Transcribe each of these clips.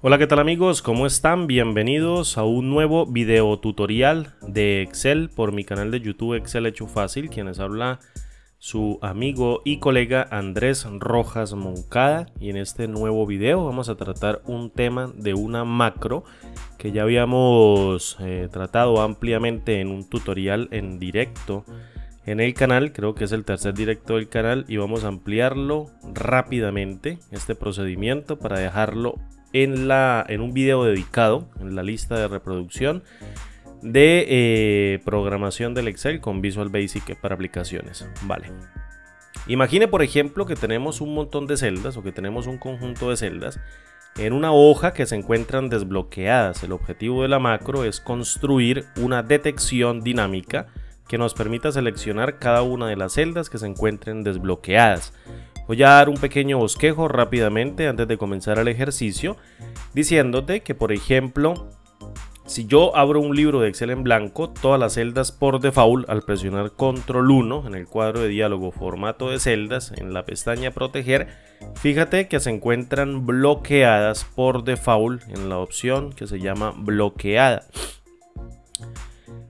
Hola, ¿qué tal amigos? ¿Cómo están? Bienvenidos a un nuevo video tutorial de Excel por mi canal de YouTube Excel Hecho Fácil. Quienes habla su amigo y colega Andrés Rojas Moncada, y en este nuevo video vamos a tratar un tema de una macro que ya habíamos tratado ampliamente en un tutorial en directo en el canal. Creo que es el tercer directo del canal y vamos a ampliarlo rápidamente este procedimiento para dejarlo en un video dedicado en la lista de reproducción de programación del Excel con Visual Basic para aplicaciones. Vale. Imagine, por ejemplo, que tenemos un montón de celdas o que tenemos un conjunto de celdas en una hoja que se encuentran desbloqueadas. El objetivo de la macro es construir una detección dinámica que nos permita seleccionar cada una de las celdas que se encuentren desbloqueadas. Voy a dar un pequeño bosquejo rápidamente antes de comenzar el ejercicio, diciéndote que, por ejemplo, si yo abro un libro de Excel en blanco, todas las celdas por default, al presionar control 1 en el cuadro de diálogo formato de celdas en la pestaña proteger, fíjate que se encuentran bloqueadas por default en la opción que se llama bloqueada.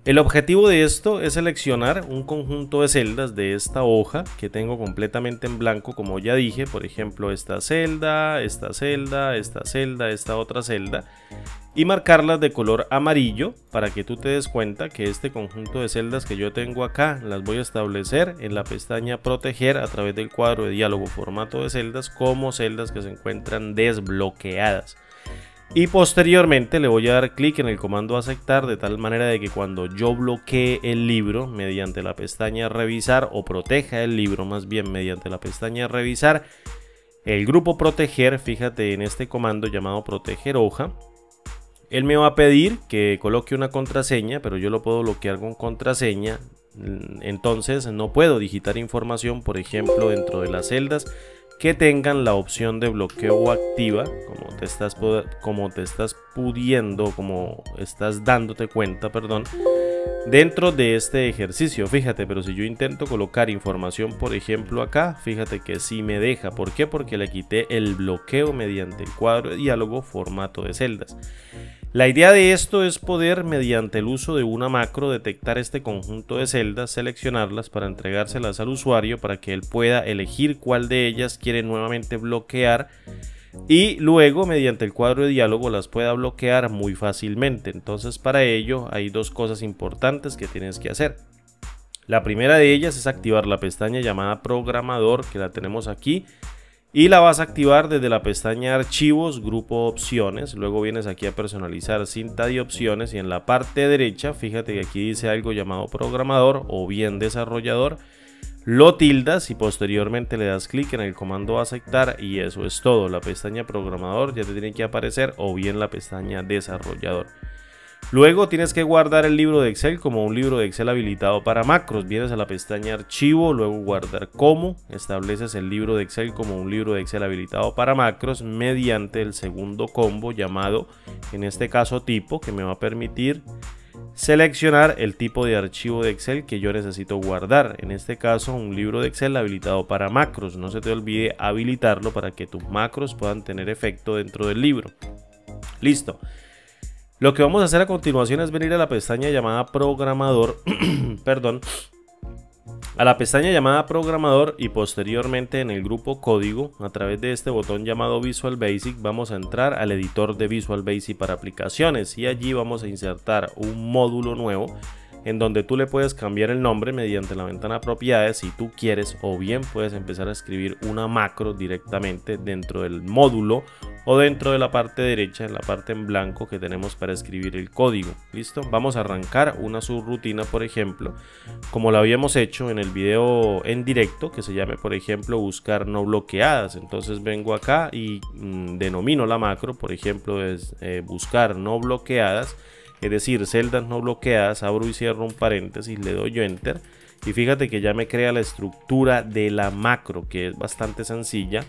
El objetivo de esto es seleccionar un conjunto de celdas de esta hoja que tengo completamente en blanco, como ya dije, por ejemplo esta celda, esta celda, esta celda, esta otra celda, y marcarlas de color amarillo para que tú te des cuenta que este conjunto de celdas que yo tengo acá las voy a establecer en la pestaña proteger a través del cuadro de diálogo formato de celdas como celdas que se encuentran desbloqueadas. Y posteriormente le voy a dar clic en el comando aceptar, de tal manera de que cuando yo bloquee el libro mediante la pestaña revisar, o proteja el libro más bien mediante la pestaña revisar, el grupo proteger, fíjate en este comando llamado proteger hoja, él me va a pedir que coloque una contraseña, pero yo lo puedo bloquear con contraseña. Entonces no puedo digitar información, por ejemplo, dentro de las celdas que tengan la opción de bloqueo activa, como te estás dándote cuenta, perdón, dentro de este ejercicio. Fíjate, pero si yo intento colocar información, por ejemplo acá, fíjate que sí me deja. ¿Por qué? Porque le quité el bloqueo mediante el cuadro de diálogo formato de celdas. La idea de esto es poder, mediante el uso de una macro, detectar este conjunto de celdas, seleccionarlas para entregárselas al usuario para que él pueda elegir cuál de ellas quiere nuevamente bloquear y luego mediante el cuadro de diálogo las pueda bloquear muy fácilmente. Entonces, para ello hay dos cosas importantes que tienes que hacer. La primera de ellas es activar la pestaña llamada programador, que la tenemos aquí, y la vas a activar desde la pestaña archivos, grupo opciones. Luego vienes aquí a personalizar cinta de opciones y en la parte derecha fíjate que aquí dice algo llamado programador o bien desarrollador. Lo tildas y posteriormente le das clic en el comando aceptar y eso es todo. La pestaña programador ya te tiene que aparecer, o bien la pestaña desarrollador. Luego tienes que guardar el libro de Excel como un libro de Excel habilitado para macros. Vienes a la pestaña archivo, luego guardar como, estableces el libro de Excel como un libro de Excel habilitado para macros mediante el segundo combo llamado, en este caso, tipo, que me va a permitir seleccionar el tipo de archivo de Excel que yo necesito guardar. En este caso, un libro de Excel habilitado para macros. No se te olvide habilitarlo para que tus macros puedan tener efecto dentro del libro. Listo. Lo que vamos a hacer a continuación es venir a la pestaña llamada programador, perdón, a la pestaña llamada programador y posteriormente en el grupo código, a través de este botón llamado Visual Basic, vamos a entrar al editor de Visual Basic para aplicaciones y allí vamos a insertar un módulo nuevo en donde tú le puedes cambiar el nombre mediante la ventana propiedades si tú quieres, o bien puedes empezar a escribir una macro directamente dentro del módulo o dentro de la parte derecha, en la parte en blanco que tenemos para escribir el código. ¿Listo? Vamos a arrancar una subrutina, por ejemplo, como lo habíamos hecho en el video en directo, que se llame, por ejemplo, buscar no bloqueadas. Entonces vengo acá y denomino la macro, por ejemplo, es buscar no bloqueadas, es decir, celdas no bloqueadas, abro y cierro un paréntesis, le doy enter y fíjate que ya me crea la estructura de la macro, que es bastante sencilla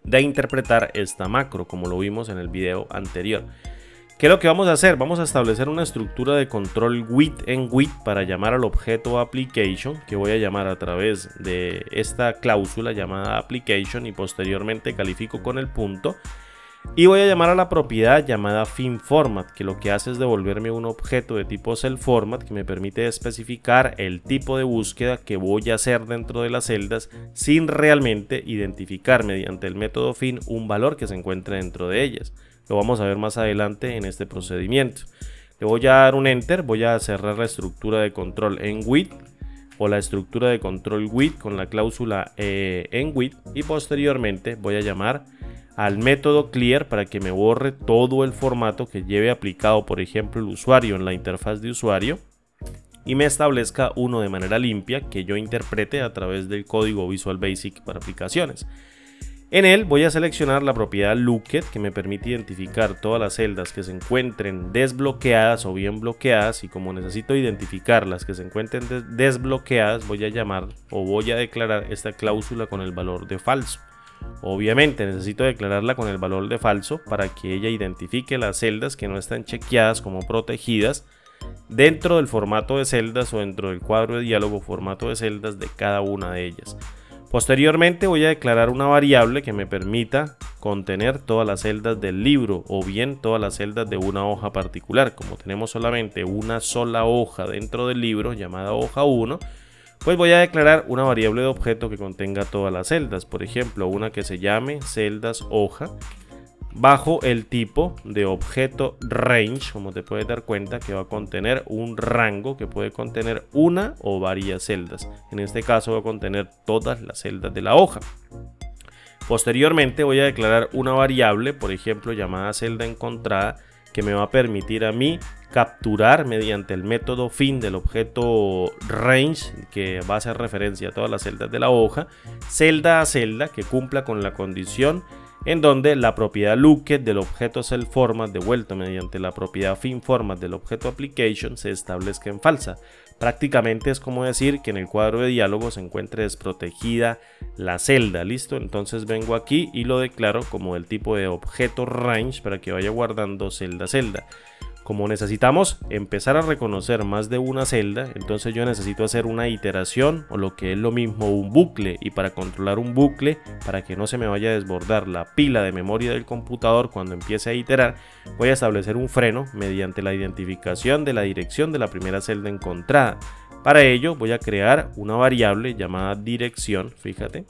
de interpretar esta macro, como lo vimos en el video anterior. ¿Qué es lo que vamos a hacer? Vamos a establecer una estructura de control with en with para llamar al objeto application, que voy a llamar a través de esta cláusula llamada application y posteriormente califico con el punto. Y voy a llamar a la propiedad llamada FinFormat, que lo que hace es devolverme un objeto de tipo CellFormat que me permite especificar el tipo de búsqueda que voy a hacer dentro de las celdas sin realmente identificar mediante el método fin un valor que se encuentre dentro de ellas. Lo vamos a ver más adelante en este procedimiento. Le voy a dar un Enter, voy a cerrar la estructura de control en with o la estructura de control with con la cláusula en with, y posteriormente voy a llamar al método clear para que me borre todo el formato que lleve aplicado, por ejemplo, el usuario en la interfaz de usuario, y me establezca uno de manera limpia que yo interprete a través del código Visual Basic para aplicaciones. En él voy a seleccionar la propiedad Looked, que me permite identificar todas las celdas que se encuentren desbloqueadas o bien bloqueadas, y como necesito identificar las que se encuentren desbloqueadas, voy a llamar o voy a declarar esta cláusula con el valor de falso. Obviamente necesito declararla con el valor de falso para que ella identifique las celdas que no están chequeadas como protegidas dentro del formato de celdas o dentro del cuadro de diálogo formato de celdas de cada una de ellas. Posteriormente voy a declarar una variable que me permita contener todas las celdas del libro o bien todas las celdas de una hoja particular. Como tenemos solamente una sola hoja dentro del libro llamada hoja 1, pues voy a declarar una variable de objeto que contenga todas las celdas, por ejemplo una que se llame celdas hoja, bajo el tipo de objeto range, como te puedes dar cuenta que va a contener un rango que puede contener una o varias celdas. En este caso va a contener todas las celdas de la hoja. Posteriormente voy a declarar una variable, por ejemplo llamada celda encontrada, que me va a permitir a mí capturar mediante el método fin del objeto range, que va a hacer referencia a todas las celdas de la hoja, celda a celda que cumpla con la condición en donde la propiedad Looked del objeto CellFormat devuelto mediante la propiedad FinFormat del objeto Application se establezca en falsa. Prácticamente es como decir que en el cuadro de diálogo se encuentre desprotegida la celda. ¿Listo? Entonces vengo aquí y lo declaro como del tipo de objeto range para que vaya guardando celda a celda. Como necesitamos empezar a reconocer más de una celda, entonces yo necesito hacer una iteración o lo que es lo mismo un bucle, y para controlar un bucle, para que no se me vaya a desbordar la pila de memoria del computador cuando empiece a iterar, voy a establecer un freno mediante la identificación de la dirección de la primera celda encontrada. Para ello voy a crear una variable llamada dirección, fíjate,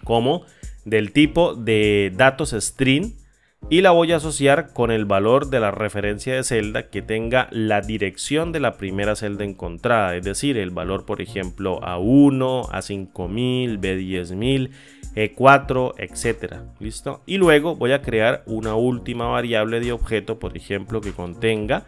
como del tipo de datos string, y la voy a asociar con el valor de la referencia de celda que tenga la dirección de la primera celda encontrada, es decir, el valor por ejemplo A1, A5000, B10000, E4, etcétera. ¿Listo? Y luego voy a crear una última variable de objeto, por ejemplo, que contenga,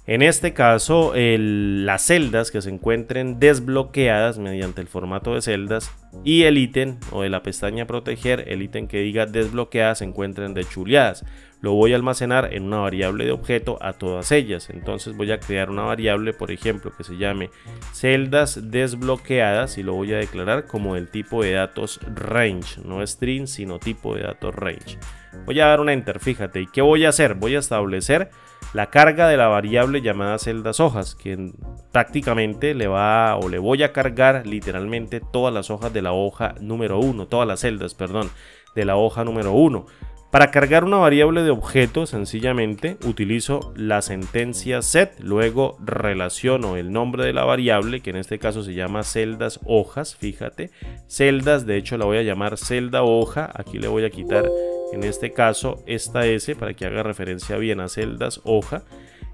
en este caso, las celdas que se encuentren desbloqueadas mediante el formato de celdas, y el ítem o de la pestaña proteger, el ítem que diga desbloqueadas se encuentren dechuleadas. Lo voy a almacenar en una variable de objeto a todas ellas. Entonces voy a crear una variable, por ejemplo, que se llame celdas desbloqueadas, y lo voy a declarar como el tipo de datos range, no string sino tipo de datos range. Voy a dar un enter, fíjate. ¿Y qué voy a hacer? Voy a establecer la carga de la variable llamada celdas hojas, que prácticamente le voy a cargar literalmente todas las hojas de la hoja número 1, todas las celdas, perdón, de la hoja número 1. Para cargar una variable de objeto, sencillamente utilizo la sentencia set, luego relaciono el nombre de la variable, que en este caso se llama celdas hojas, fíjate, celdas, de hecho la voy a llamar celda hoja, aquí le voy a quitar en este caso esta S para que haga referencia bien a celdas hoja,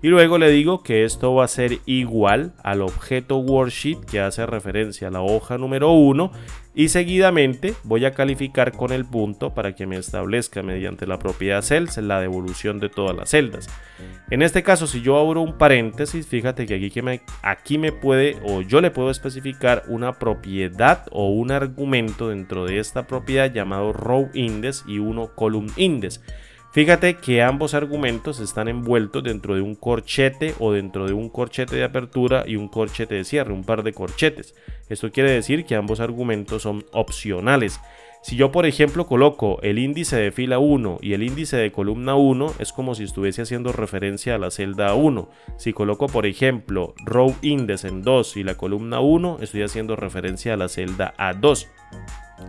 y luego le digo que esto va a ser igual al objeto worksheet que hace referencia a la hoja número 1, y seguidamente voy a calificar con el punto para que me establezca mediante la propiedad cells la devolución de todas las celdas. En este caso, si yo abro un paréntesis, fíjate que aquí me puede, o yo le puedo especificar una propiedad o un argumento dentro de esta propiedad llamado row index y uno column index. Fíjate que ambos argumentos están envueltos dentro de un corchete o dentro de un corchete de apertura y un corchete de cierre, un par de corchetes. Esto quiere decir que ambos argumentos son opcionales. Si yo, por ejemplo, coloco el índice de fila 1 y el índice de columna 1, es como si estuviese haciendo referencia a la celda 1. Si coloco, por ejemplo, row index en 2 y la columna 1, estoy haciendo referencia a la celda A2.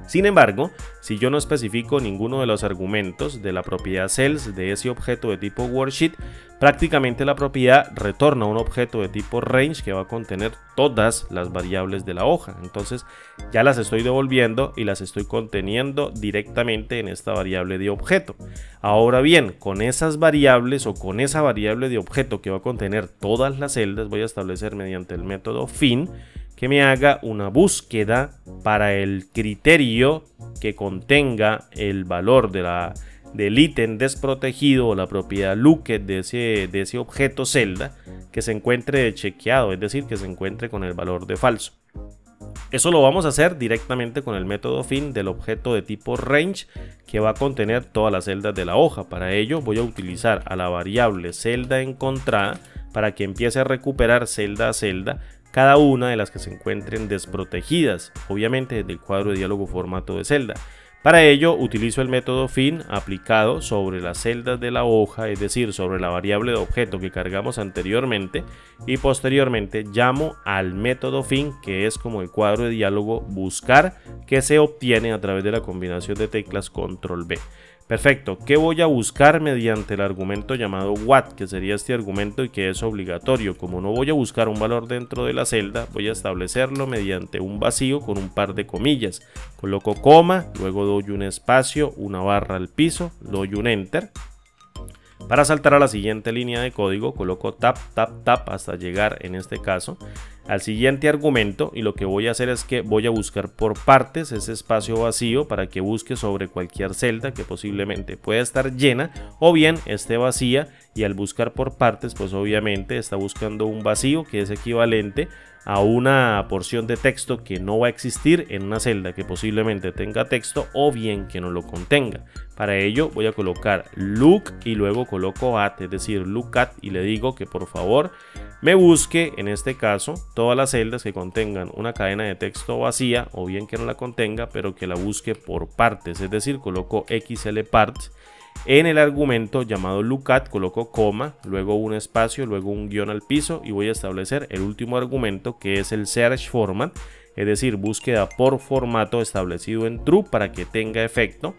Sin embargo, si yo no especifico ninguno de los argumentos de la propiedad cells de ese objeto de tipo worksheet, prácticamente la propiedad retorna un objeto de tipo range que va a contener todas las variables de la hoja. Entonces ya las estoy devolviendo y las estoy conteniendo directamente en esta variable de objeto. Ahora bien, con esas variables o con esa variable de objeto que va a contener todas las celdas, voy a establecer mediante el método fin que me haga una búsqueda para el criterio que contenga el valor del ítem desprotegido o la propiedad looked de ese objeto celda que se encuentre chequeado, es decir, que se encuentre con el valor de falso. Eso lo vamos a hacer directamente con el método fin del objeto de tipo range que va a contener todas las celdas de la hoja. Para ello voy a utilizar a la variable celda encontrada para que empiece a recuperar celda a celda cada una de las que se encuentren desprotegidas, obviamente desde el cuadro de diálogo formato de celda. Para ello utilizo el método fin aplicado sobre las celdas de la hoja, es decir, sobre la variable de objeto que cargamos anteriormente, y posteriormente llamo al método fin, que es como el cuadro de diálogo buscar, que se obtiene a través de la combinación de teclas control B. Perfecto, ¿qué voy a buscar mediante el argumento llamado what? Que sería este argumento y que es obligatorio. Como no voy a buscar un valor dentro de la celda, voy a establecerlo mediante un vacío con un par de comillas. Coloco coma, luego doy un espacio, una barra al piso, doy un enter. Para saltar a la siguiente línea de código, coloco tap, tap, tap hasta llegar, en este caso, al siguiente argumento, y lo que voy a hacer es que voy a buscar por partes ese espacio vacío para que busque sobre cualquier celda que posiblemente pueda estar llena o bien esté vacía, y al buscar por partes pues obviamente está buscando un vacío que es equivalente a una porción de texto que no va a existir en una celda que posiblemente tenga texto o bien que no lo contenga. Para ello voy a colocar look y luego coloco at, es decir, look at, y le digo que por favor me busque en este caso todas las celdas que contengan una cadena de texto vacía o bien que no la contenga, pero que la busque por partes, es decir, coloco xlparts. En el argumento llamado lookat coloco coma, luego un espacio, luego un guión al piso, y voy a establecer el último argumento que es el search format, es decir, búsqueda por formato establecido en true para que tenga efecto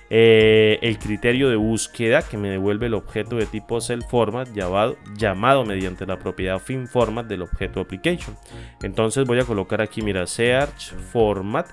el criterio de búsqueda que me devuelve el objeto de tipo self-format llamado mediante la propiedad fin-format del objeto application. Entonces voy a colocar aquí, mira, search format,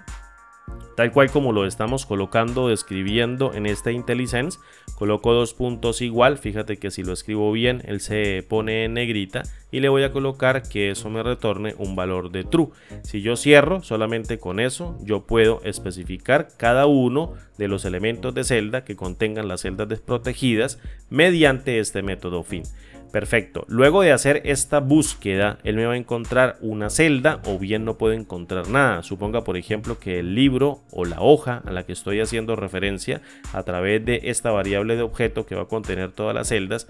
tal cual como lo estamos colocando, describiendo en esta IntelliSense. Coloco dos puntos igual, fíjate que si lo escribo bien él se pone en negrita, y le voy a colocar que eso me retorne un valor de true. Si yo cierro, solamente con eso yo puedo especificar cada uno de los elementos de celda que contengan las celdas desprotegidas mediante este método fin. Perfecto, luego de hacer esta búsqueda él me va a encontrar una celda o bien no puede encontrar nada. Suponga por ejemplo que el libro o la hoja a la que estoy haciendo referencia a través de esta variable de objeto que va a contener todas las celdas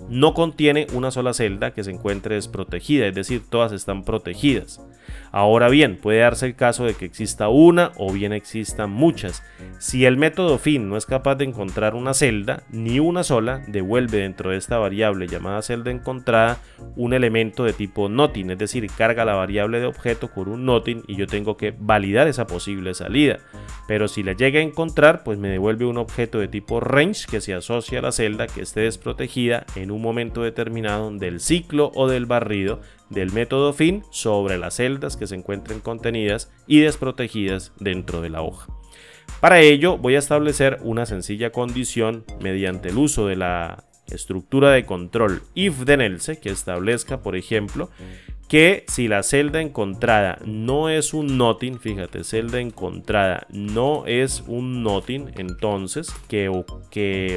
no contiene una sola celda que se encuentre desprotegida, es decir, todas están protegidas. Ahora bien, puede darse el caso de que exista una o bien existan muchas. Si el método fin no es capaz de encontrar una celda, ni una sola, devuelve dentro de esta variable llamada celda encontrada un elemento de tipo nothing, es decir, carga la variable de objeto con un nothing y yo tengo que validar esa posible salida. Pero si la llega a encontrar, pues me devuelve un objeto de tipo range que se asocia a la celda que esté desprotegida en un momento determinado del ciclo o del barrido del método fin sobre las celdas que se encuentren contenidas y desprotegidas dentro de la hoja. Para ello voy a establecer una sencilla condición mediante el uso de la estructura de control if then else que establezca, por ejemplo, que si la celda encontrada no es un nothing, fíjate, celda encontrada no es un nothing, entonces que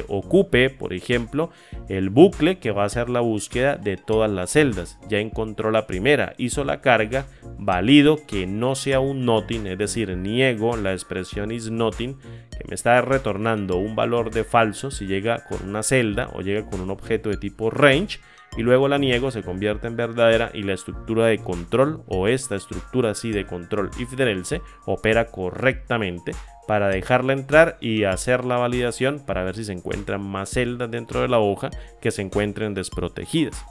ocupe, por ejemplo, el bucle que va a hacer la búsqueda de todas las celdas. Ya encontró la primera, hizo la carga, valido que no sea un nothing, es decir, niego la expresión is nothing, que me está retornando un valor de falso si llega con una celda o llega con un objeto de tipo range, y luego la niego, se convierte en verdadera y la estructura de control o esta estructura así de control if then else opera correctamente para dejarla entrar y hacer la validación para ver si se encuentran más celdas dentro de la hoja que se encuentren desprotegidas.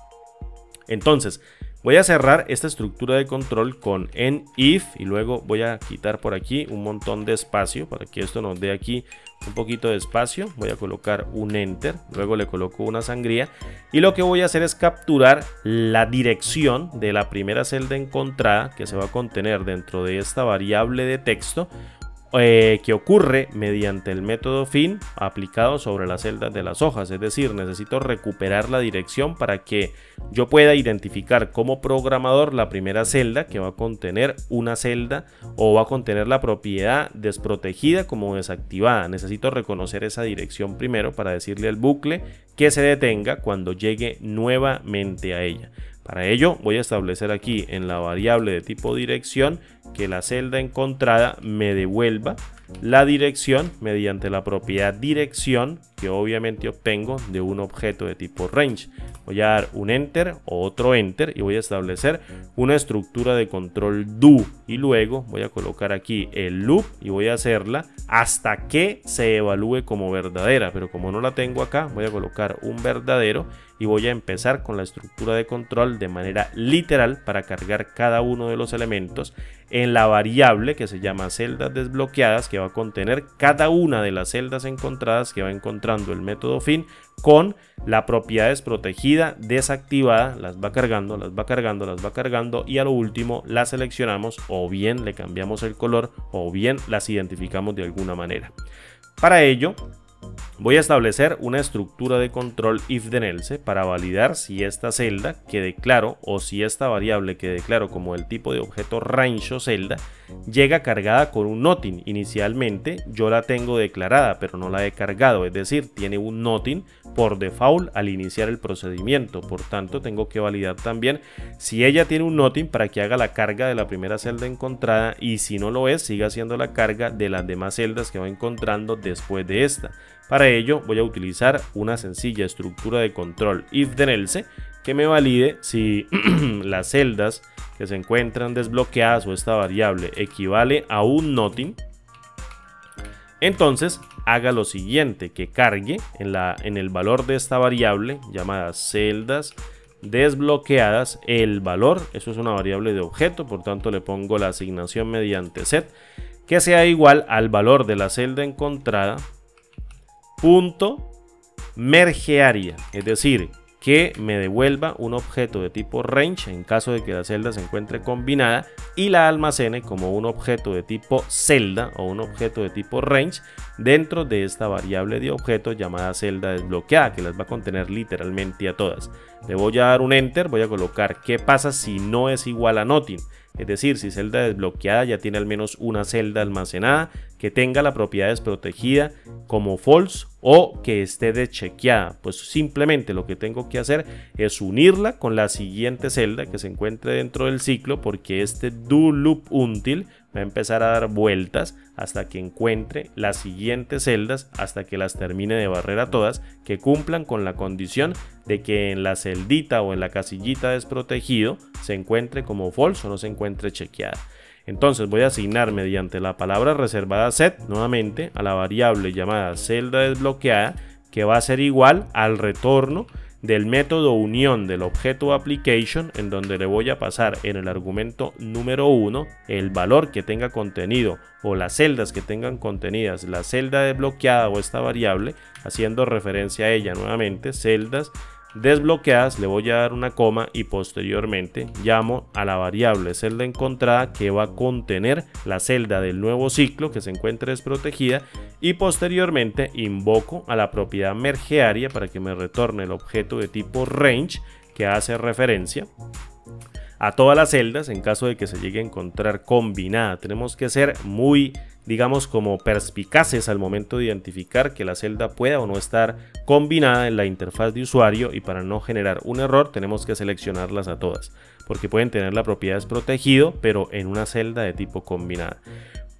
Entonces, Voy a cerrar esta estructura de control con enif y luego voy a quitar por aquí un montón de espacio para que esto nos dé aquí un poquito de espacio. Voy a colocar un enter, luego le coloco una sangría y lo que voy a hacer es capturar la dirección de la primera celda encontrada que se va a contener dentro de esta variable de texto que ocurre mediante el método fin aplicado sobre las celdas de las hojas. Es decir, necesito recuperar la dirección para que yo pueda identificar como programador la primera celda que va a contener una celda o va a contener la propiedad desprotegida como desactivada. Necesito reconocer esa dirección primero para decirle al bucle que se detenga cuando llegue nuevamente a ella. Para ello voy a establecer aquí en la variable de tipo dirección que la celda encontrada me devuelva la dirección mediante la propiedad dirección que obviamente obtengo de un objeto de tipo range. Voy a dar un enter o otro enter y voy a establecer una estructura de control do y luego voy a colocar aquí el loop y voy a hacerla hasta que se evalúe como verdadera, pero como no la tengo acá voy a colocar un verdadero y voy a empezar con la estructura de control de manera literal para cargar cada uno de los elementos en la variable que se llama celdas desbloqueadas, que va a contener cada una de las celdas encontradas que va encontrando el método fin con la propiedad desprotegida desactivada. Las va cargando, las va cargando, las va cargando y a lo último las seleccionamos o bien le cambiamos el color o bien las identificamos de alguna manera. Para ello voy a establecer una estructura de control if then else para validar si esta celda que declaro o si esta variable que declaro como el tipo de objeto range o celda llega cargada con un nothing. Inicialmente yo la tengo declarada pero no la he cargado, es decir, tiene un nothing por default al iniciar el procedimiento. Por tanto tengo que validar también si ella tiene un nothing para que haga la carga de la primera celda encontrada y si no lo es siga haciendo la carga de las demás celdas que va encontrando después de esta. Para ello voy a utilizar una sencilla estructura de control if then else que me valide si las celdas que se encuentran desbloqueadas o esta variable equivale a un nothing. Entonces haga lo siguiente, que cargue en el valor de esta variable llamada celdas desbloqueadas el valor. Eso es una variable de objeto, por tanto le pongo la asignación mediante set que sea igual al valor de la celda encontrada punto merge área, es decir, que me devuelva un objeto de tipo range en caso de que la celda se encuentre combinada y la almacene como un objeto de tipo celda o un objeto de tipo range dentro de esta variable de objeto llamada celda desbloqueada, que las va a contener literalmente a todas. Le voy a dar un enter, voy a colocar qué pasa si no es igual a nothing. Es decir, si celda desbloqueada ya tiene al menos una celda almacenada que tenga la propiedad desprotegida como false o que esté deschequeada, pues simplemente lo que tengo que hacer es unirla con la siguiente celda que se encuentre dentro del ciclo, porque este do loop until va a empezar a dar vueltas hasta que encuentre las siguientes celdas, hasta que las termine de barrer a todas que cumplan con la condición de que en la celdita o en la casillita desprotegido se encuentre como false o no se encuentre chequeada. Entonces voy a asignar mediante la palabra reservada set nuevamente a la variable llamada celda desbloqueada, que va a ser igual al retorno del método unión del objeto application, en donde le voy a pasar en el argumento número 1 el valor que tenga contenido o las celdas que tengan contenidas la celda desbloqueada o esta variable, haciendo referencia a ella nuevamente celdas desbloqueadas. Le voy a dar una coma y posteriormente llamo a la variable celda encontrada que va a contener la celda del nuevo ciclo que se encuentre desprotegida y posteriormente invoco a la propiedad merge área para que me retorne el objeto de tipo range que hace referencia a todas las celdas en caso de que se llegue a encontrar combinada. Tenemos que ser muy, digamos, como perspicaces al momento de identificar que la celda pueda o no estar combinada en la interfaz de usuario, y para no generar un error tenemos que seleccionarlas a todas porque pueden tener la propiedad desprotegido pero en una celda de tipo combinada.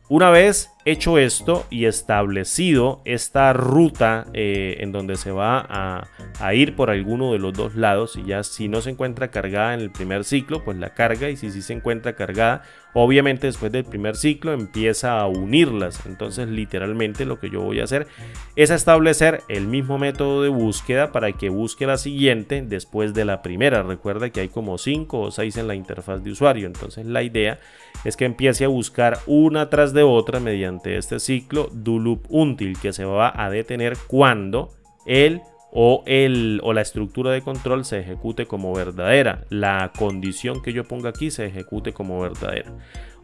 Una vez hecho esto y establecido esta ruta en donde se va a ir por alguno de los dos lados, y ya si no se encuentra cargada en el primer ciclo, pues la carga, y si sí se encuentra cargada, obviamente después del primer ciclo empieza a unirlas. Entonces literalmente lo que yo voy a hacer es establecer el mismo método de búsqueda para que busque la siguiente después de la primera. Recuerda que hay como 5 o 6 en la interfaz de usuario, entonces la idea es que empiece a buscar una tras de otra mediante este ciclo do loop until, que se va a detener cuando la estructura de control se ejecute como verdadera, la condición que yo ponga aquí se ejecute como verdadera.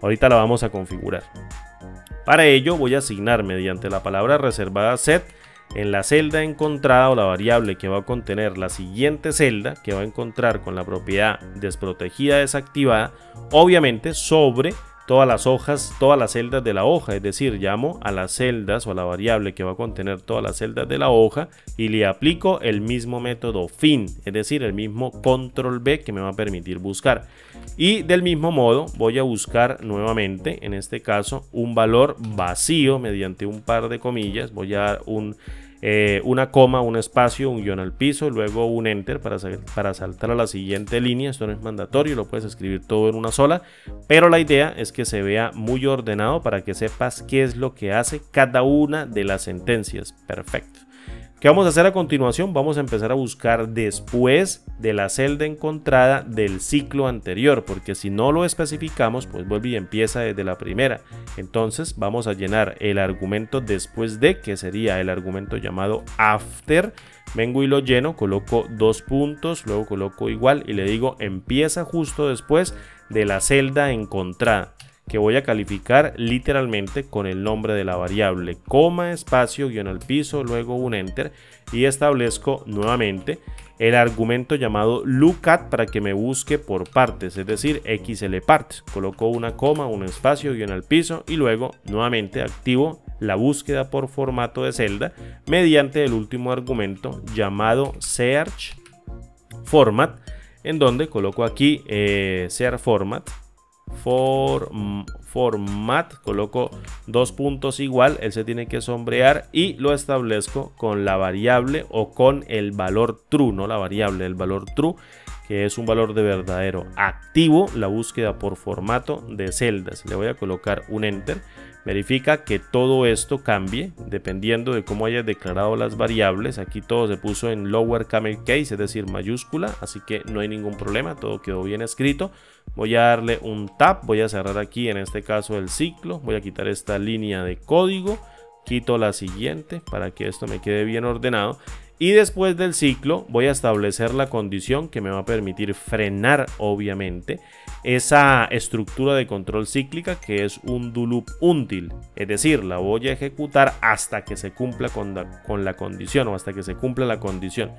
Ahorita la vamos a configurar. Para ello voy a asignar mediante la palabra reservada set en la celda encontrada, o la variable que va a contener la siguiente celda que va a encontrar con la propiedad desprotegida desactivada, obviamente sobre todas las hojas, todas las celdas de la hoja. Es decir, llamo a las celdas o a la variable que va a contener todas las celdas de la hoja y le aplico el mismo método fin, es decir, el mismo control B que me va a permitir buscar. Y del mismo modo voy a buscar nuevamente, en este caso, un valor vacío mediante un par de comillas. Voy a dar una coma, un espacio, un guión al piso, luego un enter para saltar a la siguiente línea. Esto no es mandatorio, lo puedes escribir todo en una sola, pero la idea es que se vea muy ordenado para que sepas qué es lo que hace cada una de las sentencias. Perfecto. ¿Qué vamos a hacer a continuación? Vamos a empezar a buscar después de la celda encontrada del ciclo anterior, porque si no lo especificamos, pues vuelve y empieza desde la primera. Entonces vamos a llenar el argumento después de, que sería el argumento llamado after. Vengo y lo lleno, coloco 2 puntos, luego coloco igual y le digo empieza justo después de la celda encontrada, que voy a calificar literalmente con el nombre de la variable, coma, espacio, guión al piso, luego un enter, y establezco nuevamente el argumento llamado lookat para que me busque por partes, es decir, xlparts. Coloco una coma, un espacio, guión al piso y luego nuevamente activo la búsqueda por formato de celda mediante el último argumento llamado search format, en donde coloco aquí search format, coloco 2 puntos igual, él se tiene que sombrear y lo establezco con la variable o con el valor true, no la variable, el valor true, que es un valor de verdadero. Activo la búsqueda por formato de celdas, le voy a colocar un enter. Verifica que todo esto cambie dependiendo de cómo hayas declarado las variables. Aquí todo se puso en lower camel case, es decir, mayúscula, así que no hay ningún problema, todo quedó bien escrito. Voy a darle un tab, voy a cerrar aquí en este caso el ciclo, voy a quitar esta línea de código, quito la siguiente para que esto me quede bien ordenado. Y después del ciclo voy a establecer la condición que me va a permitir frenar obviamente esa estructura de control cíclica, que es un do loop until, es decir, la voy a ejecutar hasta que se cumpla con la condición, o hasta que se cumpla la condición.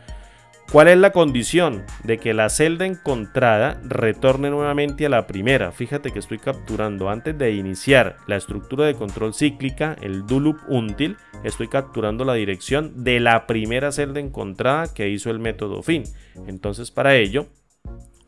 ¿Cuál es la condición? De que la celda encontrada retorne nuevamente a la primera. Fíjate que estoy capturando, antes de iniciar la estructura de control cíclica, el do loop until, estoy capturando la dirección de la primera celda encontrada que hizo el método fin. Entonces para ello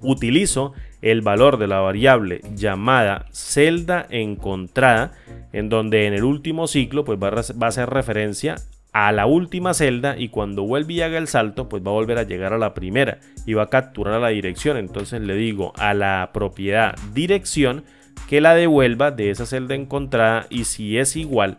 utilizo el valor de la variable llamada celda encontrada, en donde en el último ciclo pues va a hacer referencia a la última celda, y cuando vuelve y haga el salto pues va a volver a llegar a la primera y va a capturar la dirección. Entonces le digo a la propiedad dirección que la devuelva de esa celda encontrada, y si es igual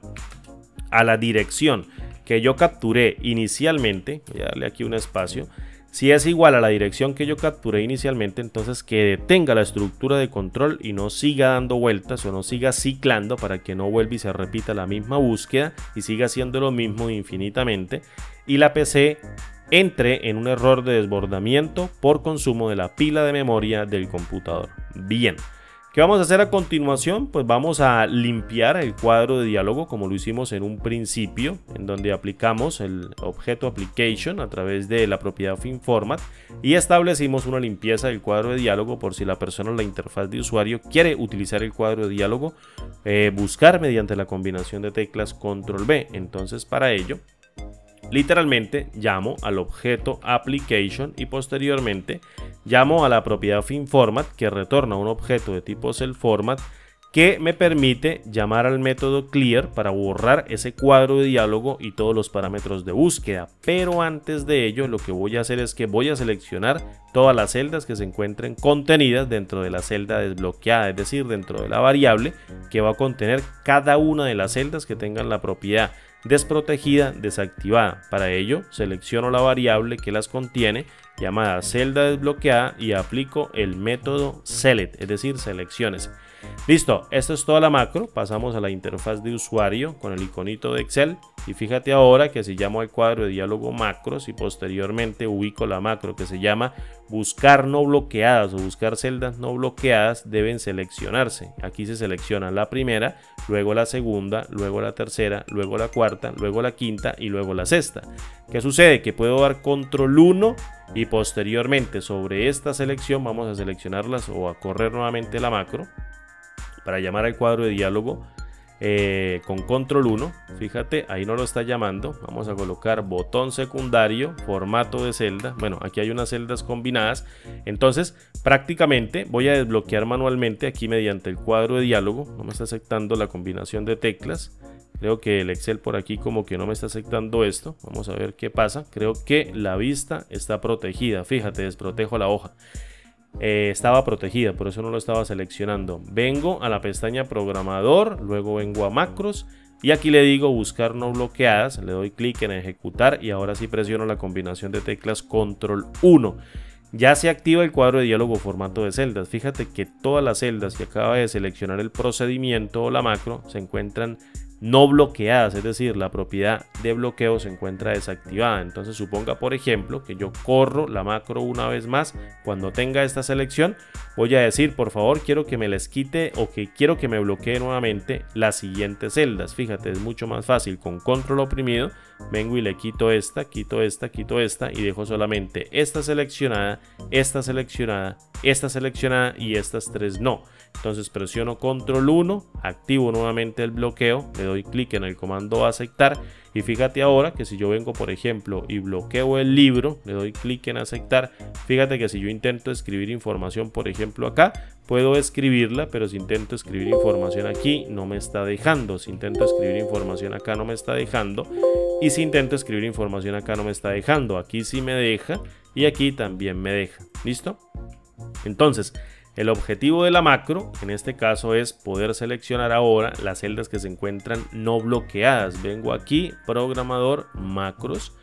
a la dirección que yo capturé inicialmente, voy a darle aquí un espacio, si es igual a la dirección que yo capturé inicialmente, entonces que detenga la estructura de control y no siga dando vueltas o no siga ciclando, para que no vuelva y se repita la misma búsqueda y siga haciendo lo mismo infinitamente, y la PC entre en un error de desbordamiento por consumo de la pila de memoria del computador. Bien. ¿Qué vamos a hacer a continuación? Pues vamos a limpiar el cuadro de diálogo como lo hicimos en un principio, en donde aplicamos el objeto application a través de la propiedad FinFormat y establecimos una limpieza del cuadro de diálogo por si la persona en la interfaz de usuario quiere utilizar el cuadro de diálogo, buscar mediante la combinación de teclas Control B. Entonces para ello literalmente llamo al objeto application y posteriormente llamo a la propiedad FinFormat, que retorna un objeto de tipo selfFormat que me permite llamar al método clear para borrar ese cuadro de diálogo y todos los parámetros de búsqueda. Pero antes de ello, lo que voy a hacer es que voy a seleccionar todas las celdas que se encuentren contenidas dentro de la celda desbloqueada, es decir, dentro de la variable que va a contener cada una de las celdas que tengan la propiedad desprotegida desactivada. Para ello, selecciono la variable que las contiene, llamada celda desbloqueada, y aplico el método select, es decir, selecciones. Listo, esto es toda la macro. Pasamos a la interfaz de usuario con el iconito de Excel y fíjate ahora que si llamo al cuadro de diálogo macros y posteriormente ubico la macro que se llama buscar no bloqueadas o buscar celdas no bloqueadas, deben seleccionarse. Aquí se selecciona la primera, luego la segunda, luego la tercera, luego la cuarta, luego la quinta y luego la sexta. ¿Qué sucede? Que puedo dar control 1 y posteriormente sobre esta selección vamos a seleccionarlas o a correr nuevamente la macro para llamar al cuadro de diálogo con control 1. Fíjate, ahí no lo está llamando. Vamos a colocar botón secundario, formato de celda. Bueno, aquí hay unas celdas combinadas. Entonces, prácticamente voy a desbloquear manualmente aquí mediante el cuadro de diálogo. No me está aceptando la combinación de teclas. Creo que el Excel por aquí como que no me está aceptando esto. Vamos a ver qué pasa. Creo que la vista está protegida. Fíjate, desprotejo la hoja. Estaba protegida, por eso no lo estaba seleccionando. Vengo a la pestaña programador, luego vengo a macros y aquí le digo buscar no bloqueadas, le doy clic en ejecutar y ahora sí presiono la combinación de teclas control 1. Ya se activa el cuadro de diálogo formato de celdas. Fíjate que todas las celdas que acaba de seleccionar el procedimiento o la macro se encuentran no bloqueadas, es decir, la propiedad de bloqueo se encuentra desactivada. Entonces suponga por ejemplo que yo corro la macro una vez más. Cuando tenga esta selección voy a decir por favor quiero que me les quite o que quiero que me bloquee nuevamente las siguientes celdas. Fíjate, es mucho más fácil con control oprimido. Vengo y le quito esta, quito esta, quito esta y dejo solamente esta seleccionada, esta seleccionada, esta seleccionada y estas tres no. Entonces presiono control 1, activo nuevamente el bloqueo, le doy clic en el comando aceptar y fíjate ahora que si yo vengo por ejemplo y bloqueo el libro, le doy clic en aceptar. Fíjate que si yo intento escribir información por ejemplo acá, puedo escribirla, pero si intento escribir información aquí no me está dejando. Si intento escribir información acá no me está dejando. Y si intento escribir información acá no me está dejando. Aquí sí me deja y aquí también me deja. ¿Listo? Entonces, el objetivo de la macro en este caso es poder seleccionar ahora las celdas que se encuentran no bloqueadas. Vengo aquí, programador, macros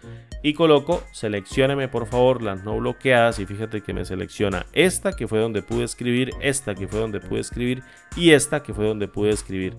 y coloco seleccióneme por favor las no bloqueadas y fíjate que me selecciona esta que fue donde pude escribir, esta que fue donde pude escribir y esta que fue donde pude escribir.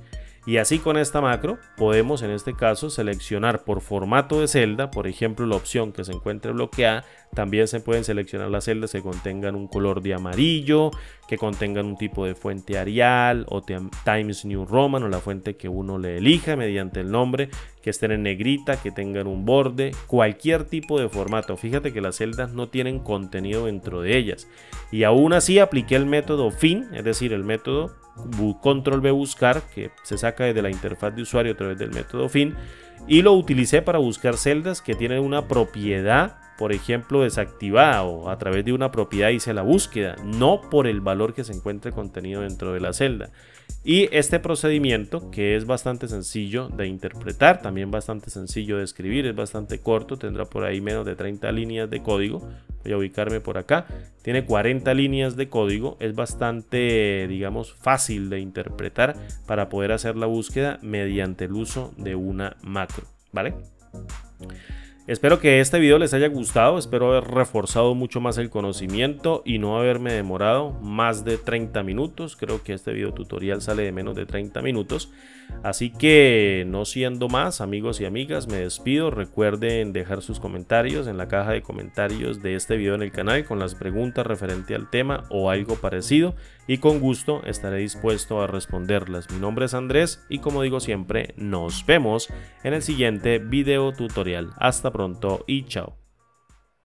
Y así con esta macro podemos en este caso seleccionar por formato de celda, por ejemplo la opción que se encuentre bloqueada. También se pueden seleccionar las celdas que contengan un color de amarillo, que contengan un tipo de fuente Arial o Times New Roman o la fuente que uno le elija mediante el nombre, que estén en negrita, que tengan un borde, cualquier tipo de formato. Fíjate que las celdas no tienen contenido dentro de ellas. Y aún así apliqué el método fin, es decir, el método control B buscar, que se saca desde la interfaz de usuario a través del método fin, y lo utilicé para buscar celdas que tienen una propiedad, por ejemplo, desactivada, o a través de una propiedad hice la búsqueda, no por el valor que se encuentre contenido dentro de la celda. Y este procedimiento, que es bastante sencillo de interpretar, también bastante sencillo de escribir, es bastante corto, tendrá por ahí menos de 30 líneas de código. Voy a ubicarme por acá, tiene 40 líneas de código, es bastante, digamos, fácil de interpretar para poder hacer la búsqueda mediante el uso de una macro, ¿vale? Espero que este video les haya gustado, espero haber reforzado mucho más el conocimiento y no haberme demorado más de 30 minutos. Creo que este video tutorial sale de menos de 30 minutos. Así que no siendo más, amigos y amigas, me despido. Recuerden dejar sus comentarios en la caja de comentarios de este video en el canal con las preguntas referente al tema o algo parecido y con gusto estaré dispuesto a responderlas. Mi nombre es Andrés y como digo siempre, nos vemos en el siguiente video tutorial. Hasta pronto y chao.